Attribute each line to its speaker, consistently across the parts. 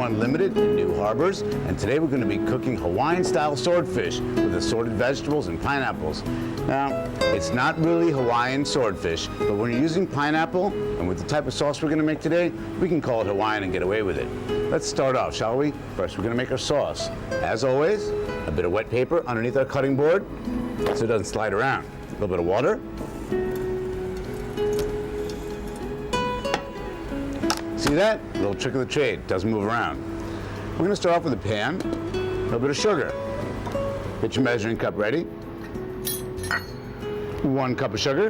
Speaker 1: #1 limited in New Harbors, and today we're going to be cooking Hawaiian-style swordfish with assorted vegetables and pineapples. Now, it's not really Hawaiian swordfish, but when you're using pineapple, and with the type of sauce we're going to make today, we can call it Hawaiian and get away with it. Let's start off, shall we? First, we're going to make our sauce. As always, a bit of wet paper underneath our cutting board so it doesn't slide around. A little bit of water. See that? A little trick of the trade, doesn't move around. We're going to start off with a pan, a little bit of sugar. Get your measuring cup ready. 1 cup of sugar.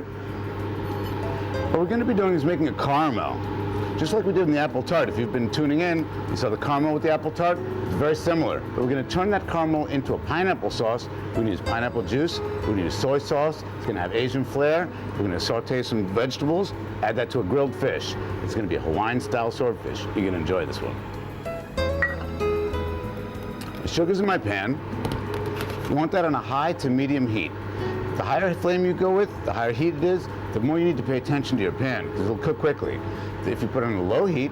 Speaker 1: What we're going to be doing is making a caramel, just like we did in the apple tart. If you've been tuning in, you saw the caramel with the apple tart. It's very similar, but we're going to turn that caramel into a pineapple sauce. We're going to use pineapple juice. We're going to use soy sauce. It's going to have Asian flair. We're going to saute some vegetables, add that to a grilled fish. It's going to be a Hawaiian-style swordfish. You're going to enjoy this one. The sugar's in my pan. You want that on a high to medium heat. The higher flame you go with, the higher heat it is, the more you need to pay attention to your pan, because it'll cook quickly. If you put it on a low heat,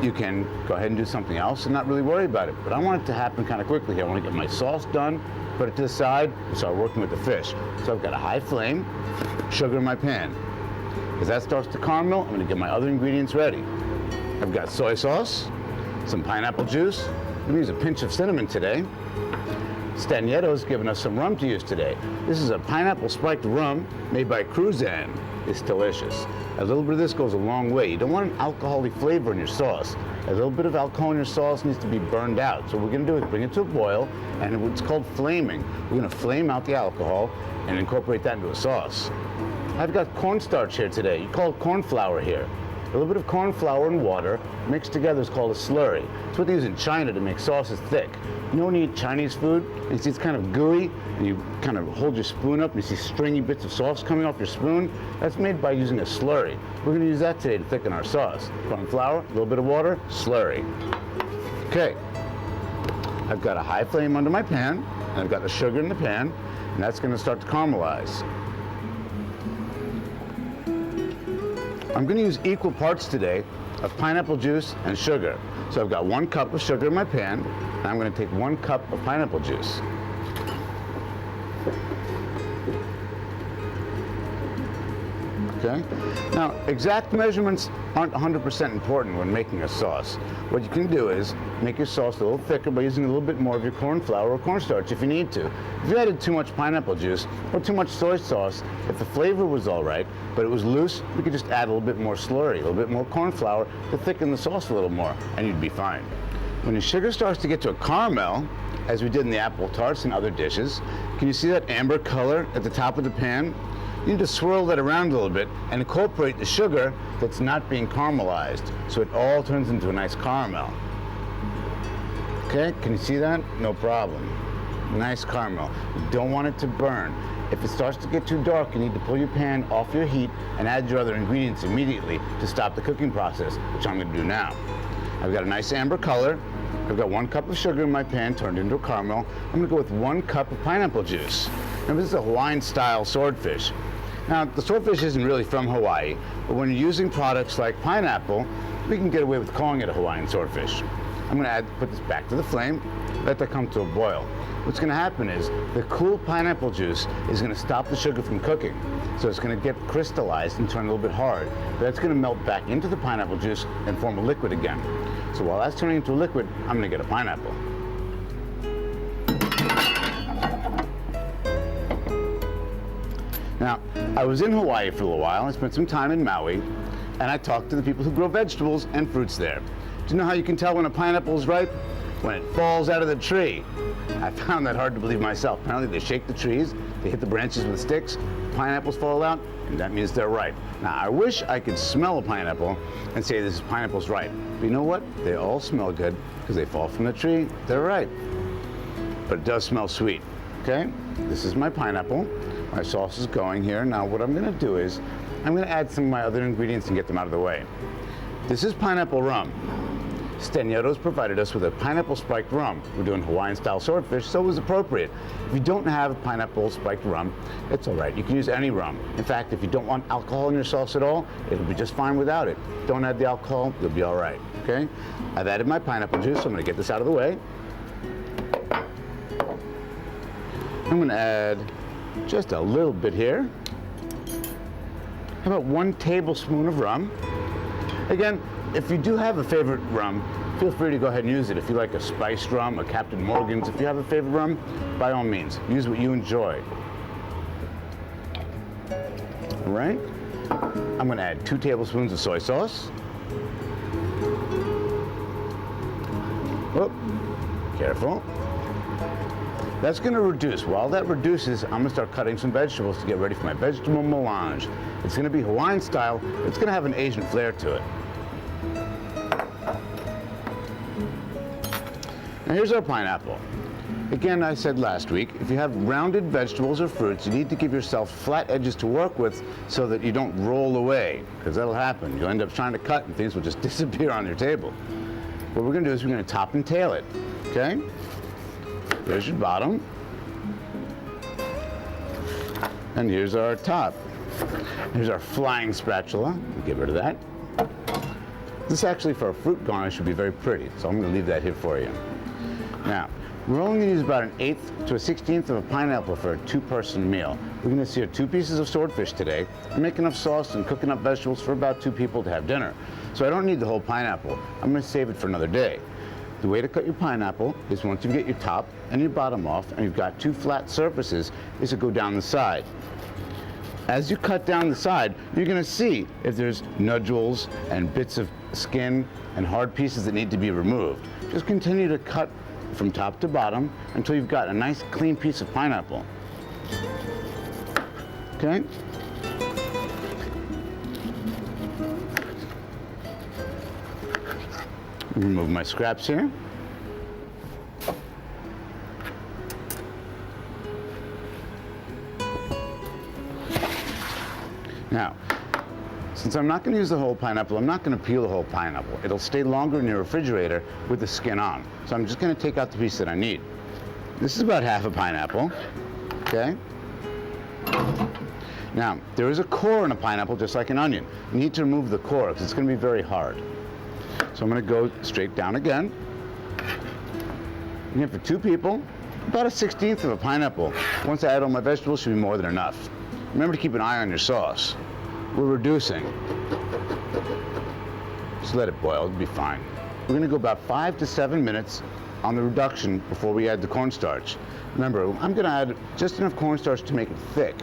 Speaker 1: you can go ahead and do something else and not really worry about it. But I want it to happen kind of quickly here. I want to get my sauce done, put it to the side, and start working with the fish. So I've got a high flame, sugar in my pan. As that starts to caramel, I'm going to get my other ingredients ready. I've got soy sauce, some pineapple juice. I'm going to use a pinch of cinnamon today. Stanieto's given us some rum to use today. This is a pineapple spiked rum made by Cruzan. It's delicious. A little bit of this goes a long way. You don't want an alcoholic flavor in your sauce. A little bit of alcohol in your sauce needs to be burned out. So what we're going to do is bring it to a boil, and it's called flaming. We're going to flame out the alcohol and incorporate that into a sauce. I've got cornstarch here today. You call it corn flour here. A little bit of corn flour and water mixed together is called a slurry. It's what they use in China to make sauces thick. You know when you eat Chinese food, and you see it's kind of gooey, and you kind of hold your spoon up, and you see stringy bits of sauce coming off your spoon? That's made by using a slurry. We're going to use that today to thicken our sauce. Corn flour, a little bit of water, slurry. Okay, I've got a high flame under my pan, and I've got the sugar in the pan, and that's going to start to caramelize. I'm going to use equal parts today of pineapple juice and sugar. So I've got 1 cup of sugar in my pan, and I'm going to take 1 cup of pineapple juice. Okay? Now, exact measurements aren't 100% important when making a sauce. What you can do is make your sauce a little thicker by using a little bit more of your corn flour or cornstarch if you need to. If you added too much pineapple juice or too much soy sauce, if the flavor was all right, but it was loose, we could just add a little bit more slurry, a little bit more corn flour to thicken the sauce a little more, and you'd be fine. When the sugar starts to get to a caramel, as we did in the apple tarts and other dishes, can you see that amber color at the top of the pan? You need to swirl that around a little bit and incorporate the sugar that's not being caramelized, so it all turns into a nice caramel. Okay, can you see that? No problem. Nice caramel. You don't want it to burn. If it starts to get too dark, you need to pull your pan off your heat and add your other ingredients immediately to stop the cooking process, which I'm going to do now. I've got a nice amber color. I've got 1 cup of sugar in my pan turned into a caramel. I'm going to go with 1 cup of pineapple juice. Now, this is a Hawaiian-style swordfish. Now, the swordfish isn't really from Hawaii, but when you're using products like pineapple, we can get away with calling it a Hawaiian swordfish. I'm going to put this back to the flame, let that come to a boil. What's going to happen is the cool pineapple juice is going to stop the sugar from cooking. So it's going to get crystallized and turn a little bit hard. That's going to melt back into the pineapple juice and form a liquid again. So while that's turning into a liquid, I'm going to get a pineapple. Now, I was in Hawaii for a little while. I spent some time in Maui, and I talked to the people who grow vegetables and fruits there. Do you know how you can tell when a pineapple is ripe? When it falls out of the tree. I found that hard to believe myself. Apparently they shake the trees, they hit the branches with sticks, pineapples fall out, and that means they're ripe. Now, I wish I could smell a pineapple and say this pineapple's ripe. But you know what? They all smell good because they fall from the tree, they're ripe. But it does smell sweet, okay? This is my pineapple. My sauce is going here. Now what I'm going to do is I'm going to add some of my other ingredients and get them out of the way. This is pineapple rum. Stenyatos provided us with a pineapple spiked rum. We're doing Hawaiian style swordfish, so it was appropriate. If you don't have pineapple spiked rum, it's all right. You can use any rum. In fact, if you don't want alcohol in your sauce at all, it'll be just fine without it. Don't add the alcohol, you'll be all right, okay? I've added my pineapple juice, so I'm gonna get this out of the way. I'm gonna add just a little bit here. How about 1 tablespoon of rum? Again, if you do have a favorite rum, feel free to go ahead and use it. If you like a spiced rum, a Captain Morgan's, if you have a favorite rum, by all means, use what you enjoy. All right, I'm gonna add 2 tablespoons of soy sauce. Oh, careful. That's gonna reduce. While that reduces, I'm gonna start cutting some vegetables to get ready for my vegetable melange. It's gonna be Hawaiian style. It's gonna have an Asian flair to it. Now here's our pineapple. Again, I said last week, if you have rounded vegetables or fruits, you need to give yourself flat edges to work with so that you don't roll away, because that'll happen. You'll end up trying to cut and things will just disappear on your table. What we're gonna do is we're gonna top and tail it, okay? Here's your bottom. And here's our top. Here's our flying spatula. Get rid of that. This actually, for a fruit garnish, would be very pretty, so I'm gonna leave that here for you. Now, we're only gonna use about 1/8 to 1/16 of a pineapple for a 2-person meal. We're gonna sear 2 pieces of swordfish today and make enough sauce and cook enough vegetables for about 2 people to have dinner. So I don't need the whole pineapple. I'm gonna save it for another day. The way to cut your pineapple is once you get your top and your bottom off and you've got 2 flat surfaces, is to go down the side. As you cut down the side, you're gonna see if there's nodules and bits of skin and hard pieces that need to be removed. Just continue to cut from top to bottom until you've got a nice clean piece of pineapple. Okay? Remove my scraps here. Now, since I'm not going to use the whole pineapple, I'm not going to peel the whole pineapple. It'll stay longer in your refrigerator with the skin on. So I'm just going to take out the piece that I need. This is about half a pineapple, okay? Now, there is a core in a pineapple just like an onion. You need to remove the core because it's going to be very hard. So I'm going to go straight down again. And for 2 people, about 1/16 of a pineapple. Once I add all my vegetables, should be more than enough. Remember to keep an eye on your sauce. We're reducing. Just let it boil, it'll be fine. We're going to go about 5 to 7 minutes on the reduction before we add the cornstarch. Remember, I'm going to add just enough cornstarch to make it thick.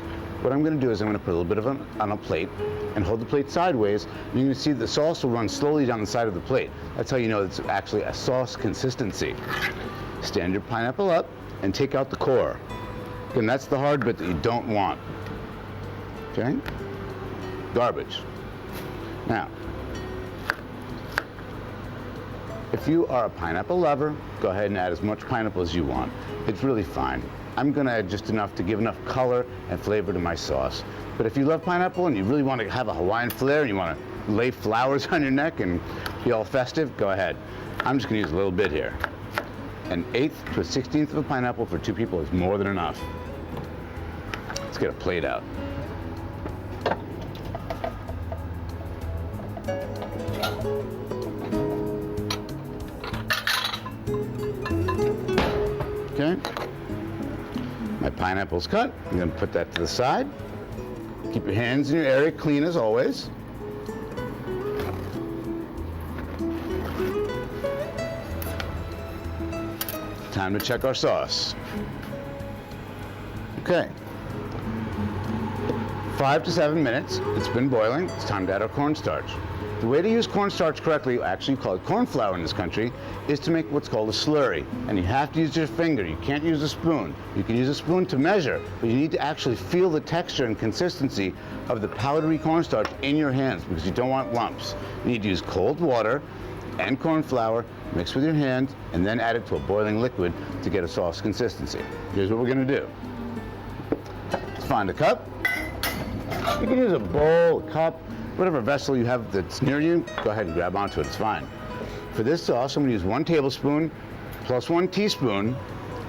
Speaker 1: What I'm going to do is I'm going to put a little bit of it on a plate and hold the plate sideways. And you're going to see the sauce will run slowly down the side of the plate. That's how you know it's actually a sauce consistency. Stand your pineapple up and take out the core. And that's the hard bit that you don't want. Okay? Garbage. Now, if you are a pineapple lover, go ahead and add as much pineapple as you want. It's really fine. I'm going to add just enough to give enough color and flavor to my sauce. But if you love pineapple and you really want to have a Hawaiian flair and you want to lay flowers on your neck and be all festive, go ahead. I'm just going to use a little bit here. 1/8 to 1/16 of a pineapple for 2 people is more than enough. Let's get a plate out. Okay. My pineapple's cut. I'm going to put that to the side. Keep your hands in your area clean as always. Time to check our sauce. Okay. 5 to 7 minutes. It's been boiling. It's time to add our cornstarch. The way to use cornstarch correctly, actually call it corn flour in this country, is to make what's called a slurry. And you have to use your finger. You can't use a spoon. You can use a spoon to measure, but you need to actually feel the texture and consistency of the powdery cornstarch in your hands because you don't want lumps. You need to use cold water and corn flour, mix with your hand, and then add it to a boiling liquid to get a sauce consistency. Here's what we're going to do. Let's find a cup. You can use a bowl, a cup, whatever vessel you have that's near you, go ahead and grab onto it, it's fine. For this sauce, I'm gonna use 1 tablespoon plus 1 teaspoon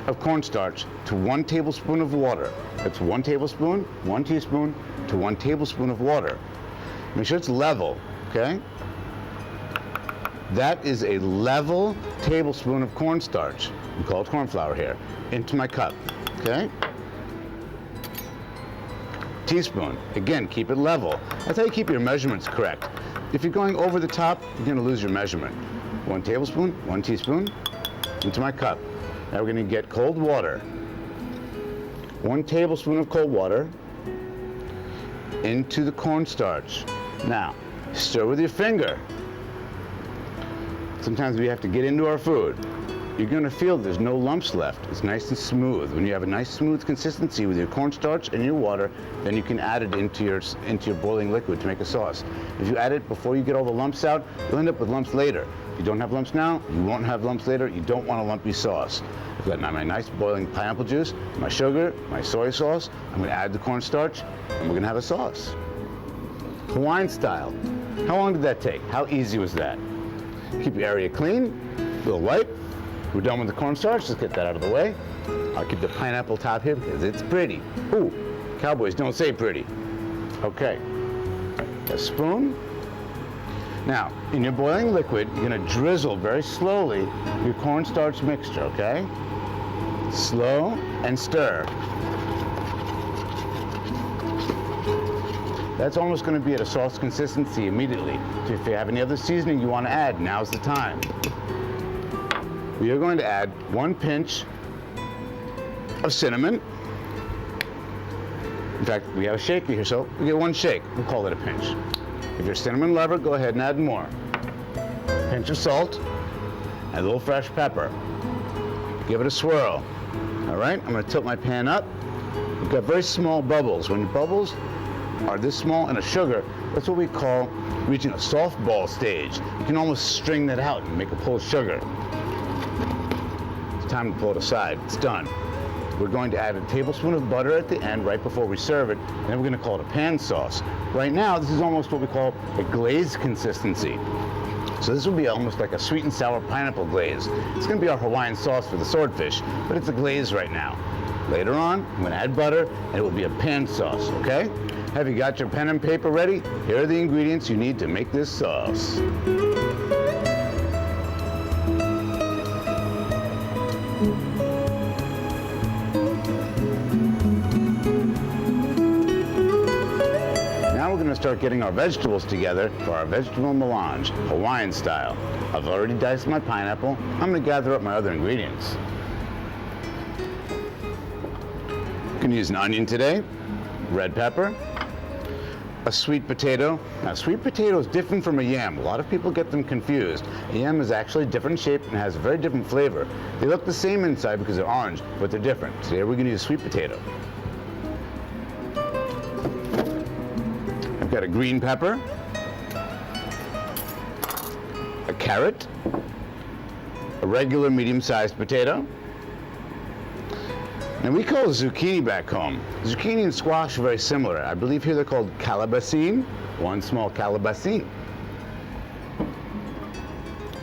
Speaker 1: of cornstarch to 1 tablespoon of water. That's 1 tablespoon, 1 teaspoon to 1 tablespoon of water. Make sure it's level, okay? That is a level tablespoon of cornstarch, we call it corn flour here, into my cup, okay? Teaspoon, again, keep it level. That's how you keep your measurements correct. If you're going over the top, you're gonna lose your measurement. 1 tablespoon, 1 teaspoon into my cup. Now we're gonna get cold water. 1 tablespoon of cold water into the cornstarch. Now, stir with your finger. Sometimes we have to get into our food. You're gonna feel there's no lumps left. It's nice and smooth. When you have a nice smooth consistency with your cornstarch and your water, then you can add it into your boiling liquid to make a sauce. If you add it before you get all the lumps out, you'll end up with lumps later. If you don't have lumps now, you won't have lumps later. You don't want a lumpy sauce. I've got now my nice boiling pineapple juice, my sugar, my soy sauce. I'm gonna add the cornstarch, and we're gonna have a sauce. Hawaiian style. How long did that take? How easy was that? Keep your area clean, a little wipe. We're done with the cornstarch, let's get that out of the way. I'll keep the pineapple top here because it's pretty. Ooh, cowboys don't say pretty. Okay, a spoon. Now, in your boiling liquid, you're gonna drizzle very slowly your cornstarch mixture, okay? Slow and stir. That's almost gonna be at a sauce consistency immediately. So if you have any other seasoning you wanna add, now's the time. We are going to add 1 pinch of cinnamon. In fact, we have a shaker here, so we get 1 shake. We'll call it a pinch. If you're a cinnamon lover, go ahead and add more. Pinch of salt and a little fresh pepper. Give it a swirl. All right, I'm gonna tilt my pan up. We've got very small bubbles. When your bubbles are this small in a sugar, that's what we call reaching a softball stage. You can almost string that out and make a pull of sugar. It's time to pull it aside. It's done. We're going to add a tablespoon of butter at the end right before we serve it, and then we're going to call it a pan sauce. Right now, this is almost what we call a glaze consistency. So this will be almost like a sweet and sour pineapple glaze. It's going to be our Hawaiian sauce for the swordfish, but it's a glaze right now. Later on, I'm going to add butter, and it will be a pan sauce, okay? Have you got your pen and paper ready? Here are the ingredients you need to make this sauce. We're going to start getting our vegetables together for our vegetable melange, Hawaiian style. I've already diced my pineapple. I'm going to gather up my other ingredients. You can use an onion today, red pepper, a sweet potato. Now, sweet potato is different from a yam. A lot of people get them confused. A yam is actually different shape and has a very different flavor. They look the same inside because they're orange, but they're different. Today we're going to use sweet potato. Got a green pepper, a carrot, a regular medium-sized potato, and we call zucchini back home. Zucchini and squash are very similar. I believe here they're called calabacine, 1 small calabacine,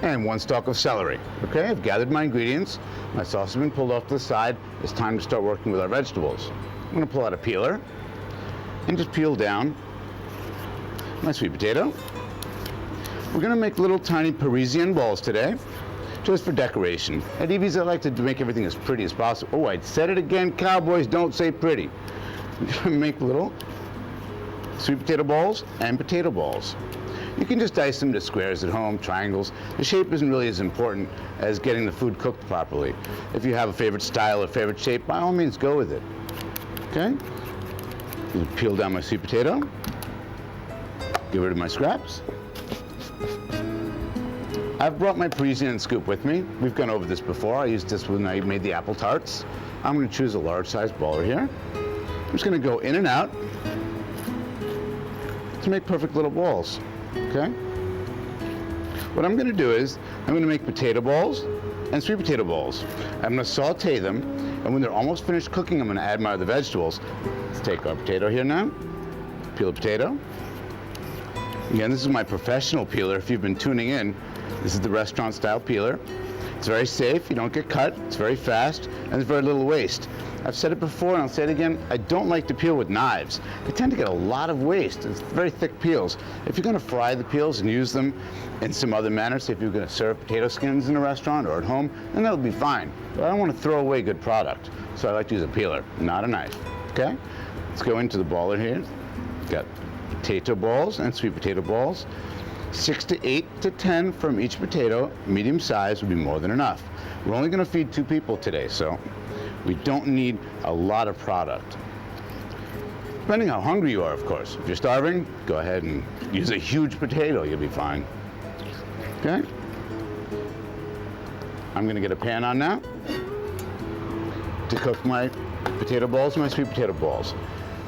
Speaker 1: and 1 stalk of celery. Okay, I've gathered my ingredients. My sauce has been pulled off to the side. It's time to start working with our vegetables. I'm going to pull out a peeler and just peel down my sweet potato. We're gonna make little tiny Parisian balls today, just for decoration. At Evie's, I like to make everything as pretty as possible. Oh, I said it again, cowboys don't say pretty. We're gonna make little sweet potato balls and potato balls. You can just dice them to squares at home, triangles. The shape isn't really as important as getting the food cooked properly. If you have a favorite style or favorite shape, by all means, go with it. Okay? Peel down my sweet potato. Get rid of my scraps. I've brought my Parisian scoop with me. We've gone over this before. I used this when I made the apple tarts. I'm going to choose a large-sized baller here. I'm just going to go in and out to make perfect little balls. Okay? What I'm going to do is I'm going to make potato balls and sweet potato balls. I'm going to saute them, and when they're almost finished cooking, I'm going to add my other vegetables. Let's take our potato here now. Peel a potato. Again, this is my professional peeler. If you've been tuning in, This is the restaurant style peeler. It's very safe, you don't get cut, it's very fast, and there's very little waste. I've said it before and I'll say it again, I don't like to peel with knives. They tend to get a lot of waste. It's very thick peels. If you're gonna fry the peels and use them in some other manner, say if you're gonna serve potato skins in a restaurant or at home, then that would be fine. But I don't wanna throw away good product. So I like to use a peeler, not a knife, okay? Let's go into the baller here. Got potato balls and sweet potato balls. 6 to 8 to 10 from each potato, medium size would be more than enough. We're only gonna feed 2 people today, so we don't need a lot of product. Depending how hungry you are, of course. If you're starving, go ahead and use a huge potato, you'll be fine. Okay? I'm gonna get a pan on now to cook my potato balls and my sweet potato balls.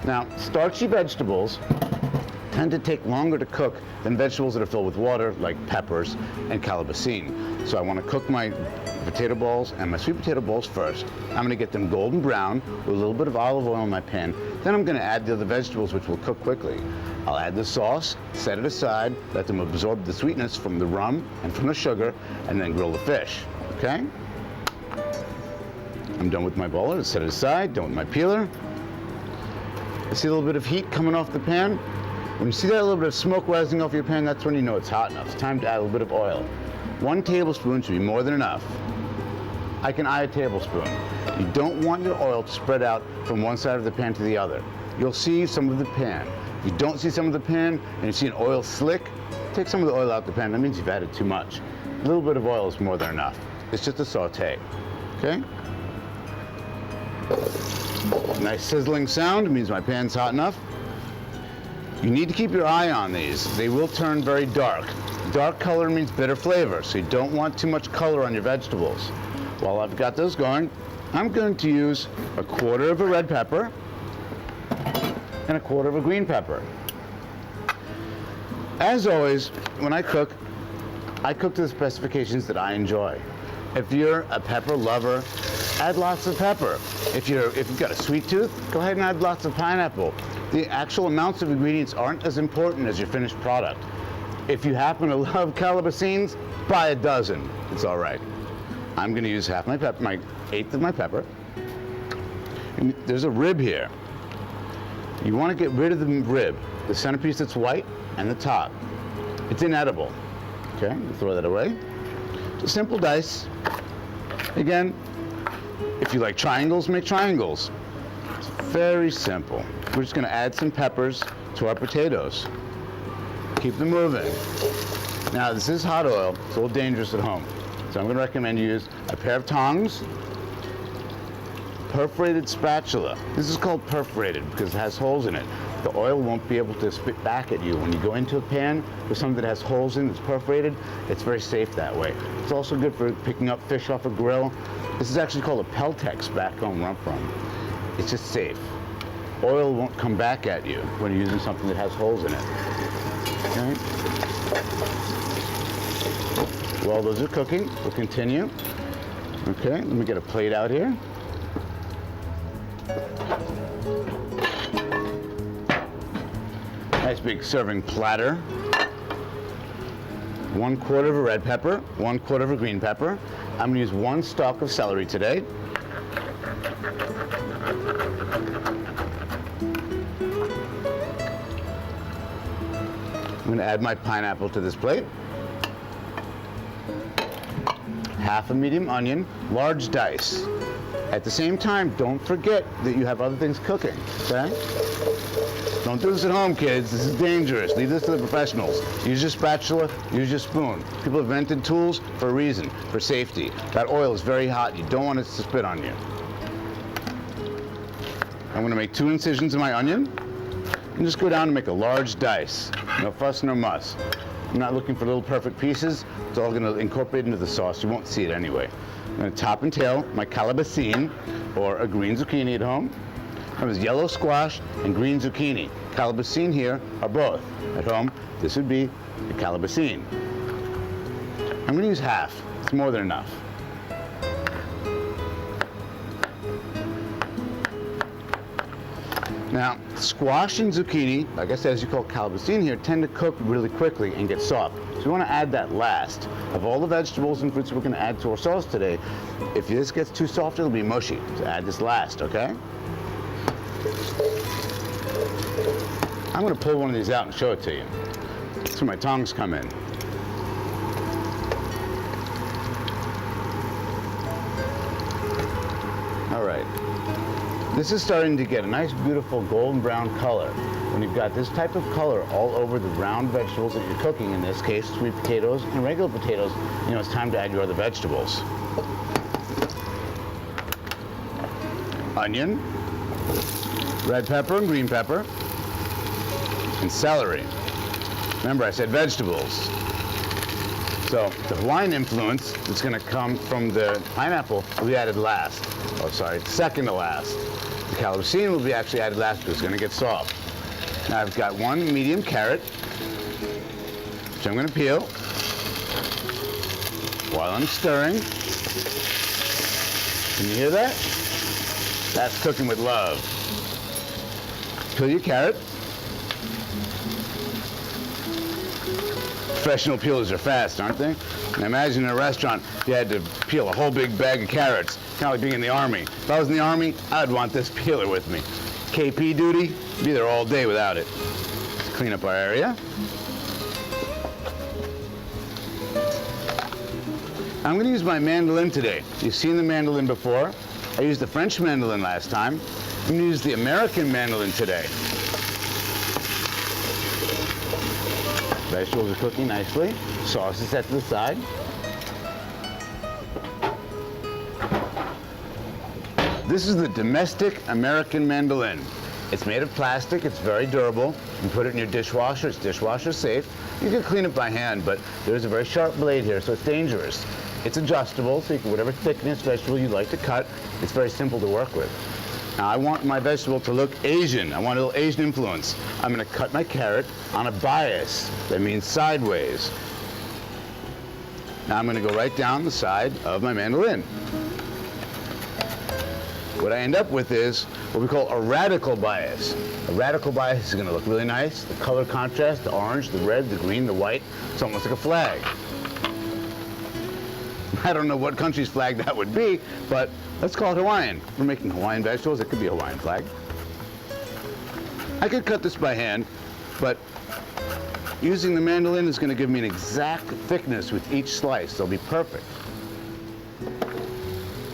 Speaker 1: Now, starchy vegetables tend to take longer to cook than vegetables that are filled with water, like peppers and calabacine. So I want to cook my potato balls and my sweet potato balls first. I'm going to get them golden brown with a little bit of olive oil in my pan. Then I'm going to add the other vegetables, which will cook quickly. I'll add the sauce, set it aside, let them absorb the sweetness from the rum and from the sugar, and then grill the fish, okay? I'm done with my baller, set it aside, done with my peeler. I see a little bit of heat coming off the pan. When you see that little bit of smoke rising off your pan, that's when you know it's hot enough. It's time to add a little bit of oil. 1 tablespoon should be more than enough. I can eye a tablespoon. You don't want your oil to spread out from one side of the pan to the other. You'll see some of the pan. If you don't see some of the pan and you see an oil slick, take some of the oil out the pan. That means you've added too much. A little bit of oil is more than enough. It's just a saute, okay? Nice sizzling sound means my pan's hot enough. You need to keep your eye on these. They will turn very dark. Dark color means bitter flavor, so you don't want too much color on your vegetables. While I've got those going, I'm going to use 1/4 of a red pepper and 1/4 of a green pepper. As always, when I cook to the specifications that I enjoy. If you're a pepper lover, add lots of pepper. If you've got a sweet tooth, go ahead and add lots of pineapple. The actual amounts of ingredients aren't as important as your finished product. If you happen to love calabacines, buy a dozen. It's all right. I'm going to use half my pepper, my 1/8 of my pepper. And there's a rib here. You want to get rid of the rib, the centerpiece that's white, and the top. It's inedible. Okay, throw that away. It's a simple dice. Again, if you like triangles, make triangles. It's very simple. We're just going to add some peppers to our potatoes. Keep them moving. Now, this is hot oil. It's a little dangerous at home. So I'm going to recommend you use a pair of tongs, perforated spatula. This is called perforated because it has holes in it. The oil won't be able to spit back at you. When you go into a pan with something that has holes in it, that's perforated, it's very safe that way. It's also good for picking up fish off a grill. This is actually called a Peltex back home where I'm from. It's just safe. Oil won't come back at you when you're using something that has holes in it. Okay? While those are cooking, we'll continue. Okay, let me get a plate out here. Nice big serving platter. 1/4 of a red pepper, 1/4 of a green pepper. I'm going to use 1 stalk of celery today. I'm going to add my pineapple to this plate. Half a medium onion, large dice. At the same time, don't forget that you have other things cooking, okay? Don't do this at home, kids. This is dangerous. Leave this to the professionals. Use your spatula, use your spoon. People have invented tools for a reason, for safety. That oil is very hot. You don't want it to spit on you. I'm going to make 2 incisions in my onion and just go down and make a large dice. No fuss, no muss. I'm not looking for little perfect pieces. It's all going to incorporate into the sauce. You won't see it anyway. I'm going to top and tail my calabacine, or a green zucchini at home. I was yellow squash and green zucchini. Calabacine here are both. At home, this would be a calabacine. I'm going to use half. It's more than enough. Now, squash and zucchini, like I said, as you call calabacine here, tend to cook really quickly and get soft. So we want to add that last. Of all the vegetables and fruits we're going to add to our sauce today, if this gets too soft, it'll be mushy. So add this last, okay? I'm going to pull one of these out and show it to you. That's where my tongs come in. All right. This is starting to get a nice, beautiful golden brown color. When you've got this type of color all over the round vegetables that you're cooking, in this case, sweet potatoes and regular potatoes, you know, it's time to add your other vegetables. Onion, red pepper and green pepper, and celery. Remember, I said vegetables. So the Hawaiian influence that's going to come from the pineapple will be added last. Oh, sorry, second to last. The calabacine will be actually added last because it's going to get soft. Now I've got one medium carrot, which I'm going to peel while I'm stirring. Can you hear that? That's cooking with love. Peel your carrot. Professional peelers are fast, aren't they? And imagine in a restaurant, if you had to peel a whole big bag of carrots, kind of like being in the Army. If I was in the Army, I'd want this peeler with me. KP duty, be there all day without it. Let's clean up our area. I'm going to use my mandolin today. You've seen the mandolin before. I used the French mandolin last time. I'm going to use the American mandolin today. Vegetables are cooking nicely. Sauce is set to the side. This is the domestic American mandolin. It's made of plastic, it's very durable. You can put it in your dishwasher, it's dishwasher safe. You can clean it by hand, but there's a very sharp blade here, so it's dangerous. It's adjustable, so you can, whatever thickness vegetable you'd like to cut, it's very simple to work with. Now I want my vegetable to look Asian. I want a little Asian influence. I'm going to cut my carrot on a bias. That means sideways. Now I'm going to go right down the side of my mandolin. What I end up with is what we call a radical bias. A radical bias is going to look really nice. The color contrast, the orange, the red, the green, the white. It's almost like a flag. I don't know what country's flag that would be, but let's call it Hawaiian. We're making Hawaiian vegetables. It could be a Hawaiian flag. I could cut this by hand, but using the mandolin is going to give me an exact thickness with each slice. They'll be perfect.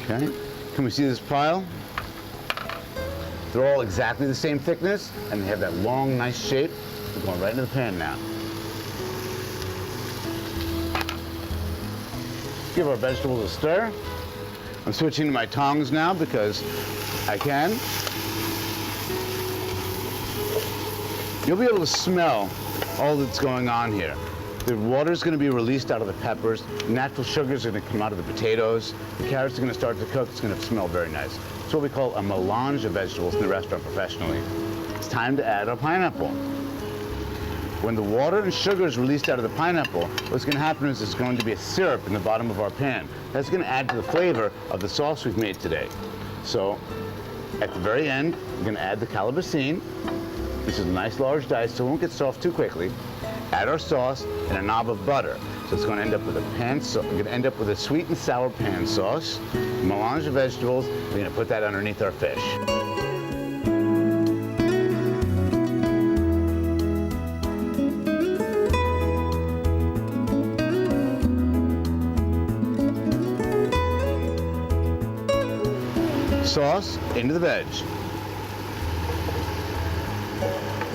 Speaker 1: Okay. Can we see this pile? They're all exactly the same thickness, and they have that long, nice shape. They're going right into the pan now. Give our vegetables a stir. I'm switching to my tongs now because I can. You'll be able to smell all that's going on here. The water's going to be released out of the peppers. Natural sugars are going to come out of the potatoes. The carrots are going to start to cook. It's going to smell very nice. It's what we call a melange of vegetables in the restaurant professionally. It's time to add our pineapple. When the water and sugar is released out of the pineapple, what's going to happen is there's going to be a syrup in the bottom of our pan. That's going to add to the flavor of the sauce we've made today. So at the very end, we're going to add the calabacine. This is a nice large dice, so it won't get soft too quickly. Add our sauce and a knob of butter. So it's going to end up with a pan sauce. We're going to end up with a sweet and sour pan sauce, melange of vegetables. We're going to put that underneath our fish. Sauce into the veg.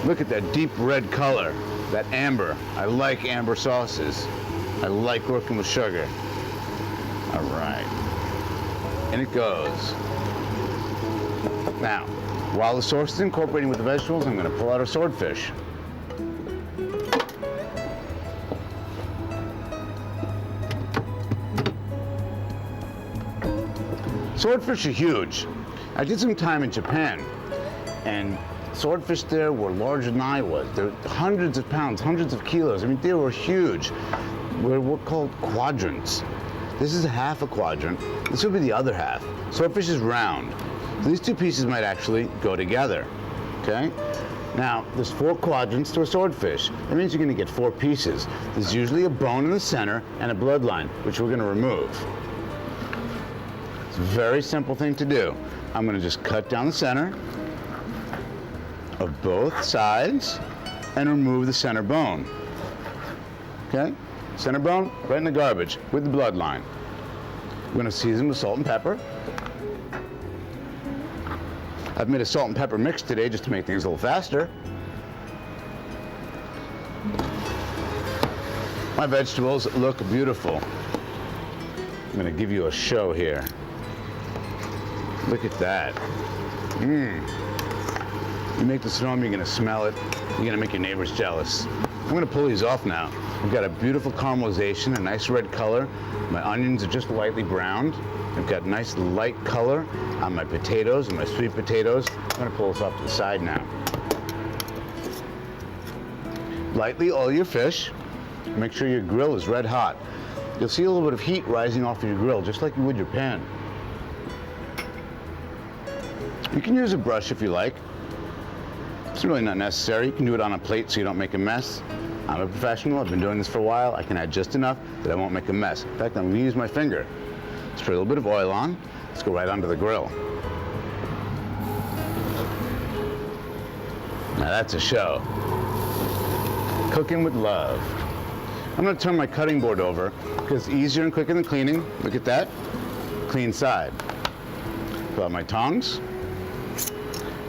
Speaker 1: Look at that deep red color, that amber. I like amber sauces. I like working with sugar. All right. And it goes. Now, while the sauce is incorporating with the vegetables, I'm going to pull out our swordfish. Swordfish are huge. I did some time in Japan, and swordfish there were larger than I was. They're hundreds of pounds, hundreds of kilos. I mean, they were huge. We're called quadrants. This is half a quadrant. This would be the other half. Swordfish is round. So these two pieces might actually go together, okay? Now, there's 4 quadrants to a swordfish. That means you're going to get 4 pieces. There's usually a bone in the center and a bloodline, which we're going to remove. It's a very simple thing to do. I'm going to just cut down the center of both sides and remove the center bone. Okay? Center bone, right in the garbage with the bloodline. I'm going to season with salt and pepper. I've made a salt and pepper mix today just to make things a little faster. My vegetables look beautiful. I'm going to give you a show here. Look at that. You make this at home, you're going to smell it. You're going to make your neighbors jealous. I'm going to pull these off now. I've got a beautiful caramelization, a nice red color. My onions are just lightly browned. I've got nice light color on my potatoes and my sweet potatoes. I'm going to pull this off to the side now. Lightly oil your fish. Make sure your grill is red hot. You'll see a little bit of heat rising off of your grill, just like you would your pan. You can use a brush if you like. It's really not necessary. You can do it on a plate so you don't make a mess. I'm a professional. I've been doing this for a while. I can add just enough that I won't make a mess. In fact, I'm going to use my finger. Spray a little bit of oil on. Let's go right onto the grill. Now that's a show. Cooking with love. I'm going to turn my cutting board over because it's easier and quicker than cleaning. Look at that. Clean side. Pull out my tongs.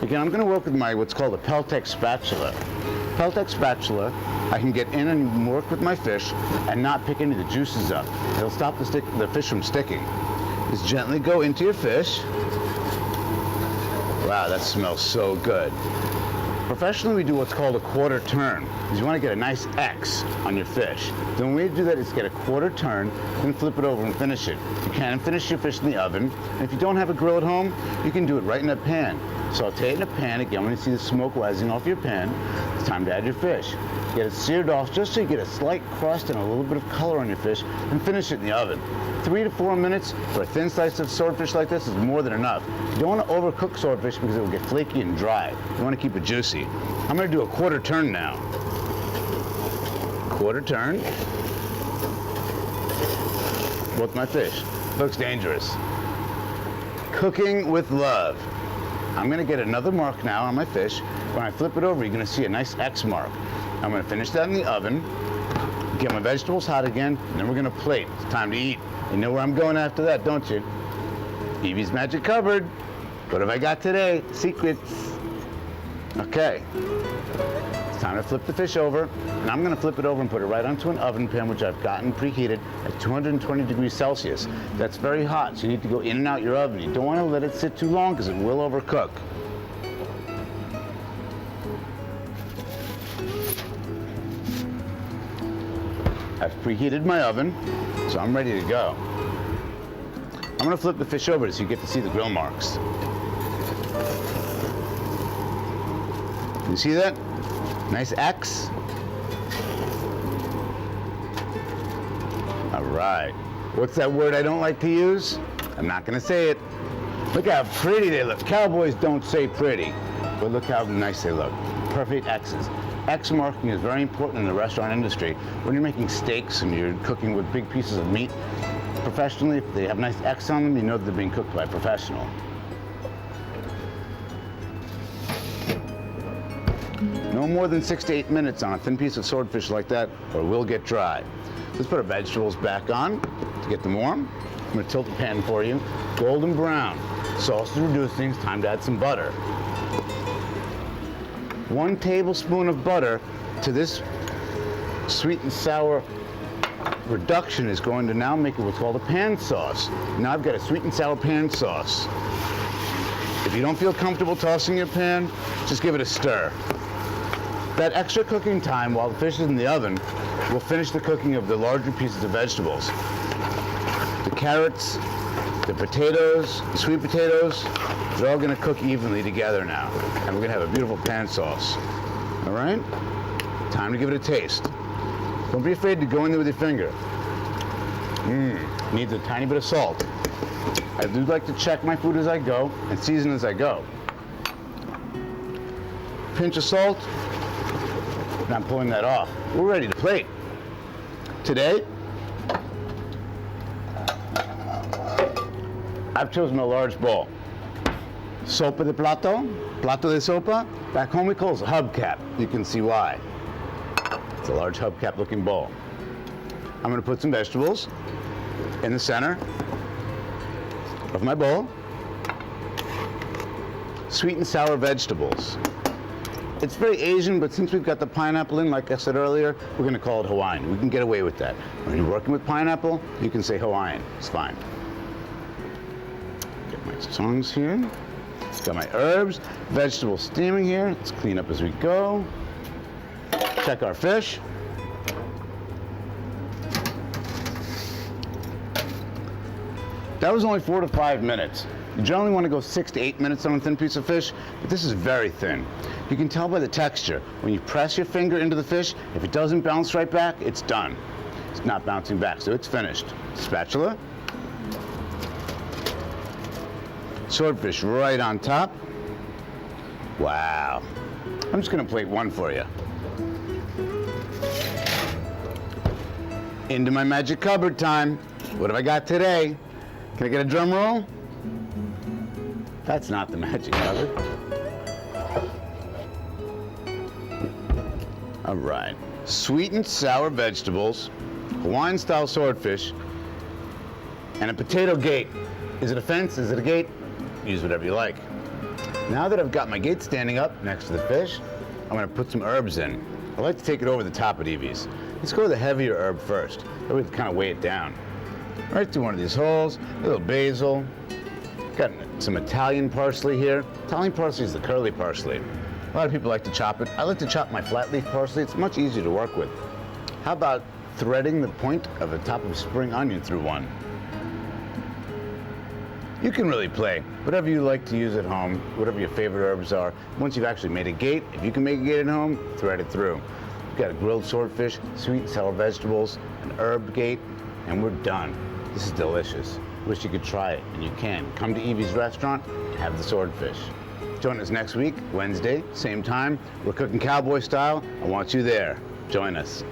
Speaker 1: Again, I'm going to work with my what's called a Peltex spatula. Peltex spatula, I can get in and work with my fish and not pick any of the juices up. It'll stop the fish from sticking. Just gently go into your fish. Wow, that smells so good. Professionally, we do what's called a quarter turn, because you want to get a nice X on your fish. The only way to do that is get a quarter turn, then flip it over and finish it. You can finish your fish in the oven, and if you don't have a grill at home, you can do it right in a pan. Saute it in a pan. Again, when you see the smoke rising off your pan, it's time to add your fish. Get it seared off just so you get a slight crust and a little bit of color on your fish, and finish it in the oven. 3 to 4 minutes for a thin slice of swordfish like this is more than enough. You don't want to overcook swordfish because it will get flaky and dry. You want to keep it juicy. I'm going to do a quarter turn now. Quarter turn. Both my fish. Looks dangerous. Cooking with love. I'm going to get another mark now on my fish. When I flip it over, you're going to see a nice X mark. I'm going to finish that in the oven, get my vegetables hot again, and then we're going to plate. It's time to eat. You know where I'm going after that, don't you? Evie's Magic Cupboard. What have I got today? Secrets. Okay. It's time to flip the fish over, and I'm going to flip it over and put it right onto an oven pan, which I've gotten preheated at 220 degrees Celsius. That's very hot, so you need to go in and out your oven. You don't want to let it sit too long because it will overcook. I've preheated my oven, so I'm ready to go. I'm going to flip the fish over so you get to see the grill marks. You see that? Nice X. All right. What's that word I don't like to use? I'm not going to say it. Look how pretty they look. Cowboys don't say pretty, but look how nice they look. Perfect X's. X marking is very important in the restaurant industry. When you're making steaks and you're cooking with big pieces of meat, professionally, if they have nice X on them, you know they're being cooked by a professional. No more than 6 to 8 minutes on a thin piece of swordfish like that, or it will get dry. Let's put our vegetables back on to get them warm. I'm going to tilt the pan for you. Golden brown. Sauce is reducing. It's time to add some butter. 1 tablespoon of butter to this sweet and sour reduction is going to now make it what's called a pan sauce. Now I've got a sweet and sour pan sauce. If you don't feel comfortable tossing your pan, just give it a stir. That extra cooking time while the fish is in the oven will finish the cooking of the larger pieces of vegetables. The carrots, the potatoes, the sweet potatoes, they're all going to cook evenly together now. And we're going to have a beautiful pan sauce. All right? Time to give it a taste. Don't be afraid to go in there with your finger. Needs a tiny bit of salt. I do like to check my food as I go and season as I go. pinch of salt, and I'm pulling that off. We're ready to plate. Today, I've chosen a large bowl. Sopa de plato, plato de sopa. Back home we call it a hubcap. You can see why. It's a large hubcap looking bowl. I'm gonna put some vegetables in the center of my bowl. Sweet and sour vegetables. It's very Asian, but since we've got the pineapple in, like I said earlier, we're gonna call it Hawaiian. We can get away with that. When you're working with pineapple, you can say Hawaiian, it's fine. Get my tongs here. Got my herbs, vegetables steaming here. Let's clean up as we go. Check our fish. That was only 4 to 5 minutes. You generally want to go 6 to 8 minutes on a thin piece of fish, but this is very thin. You can tell by the texture. When you press your finger into the fish, if it doesn't bounce right back, it's done. It's not bouncing back, so it's finished. Spatula. Swordfish right on top. Wow. I'm just gonna plate one for you. Into my magic cupboard time. What have I got today? Can I get a drum roll? That's not the magic cupboard. All right. Sweet and sour vegetables, Hawaiian style swordfish, and a potato gate. Is it a fence? Is it a gate? Use whatever you like. Now that I've got my gate standing up next to the fish, I'm gonna put some herbs in. I like to take it over the top at Evie's. Let's go with the heavier herb first. That way we can kind of weigh it down. Right through one of these holes, a little basil. Got some Italian parsley here. Italian parsley is the curly parsley. A lot of people like to chop it. I like to chop my flat leaf parsley. It's much easier to work with. How about threading the point of the top of a spring onion through one? You can really play. Whatever you like to use at home, whatever your favorite herbs are. Once you've actually made a gate, if you can make a gate at home, thread it through. We've got a grilled swordfish, sweet and sour vegetables, an herb gate, and we're done. This is delicious. Wish you could try it, and you can. Come to Evie's restaurant and have the swordfish. Join us next week, Wednesday, same time. We're cooking cowboy style. I want you there. Join us.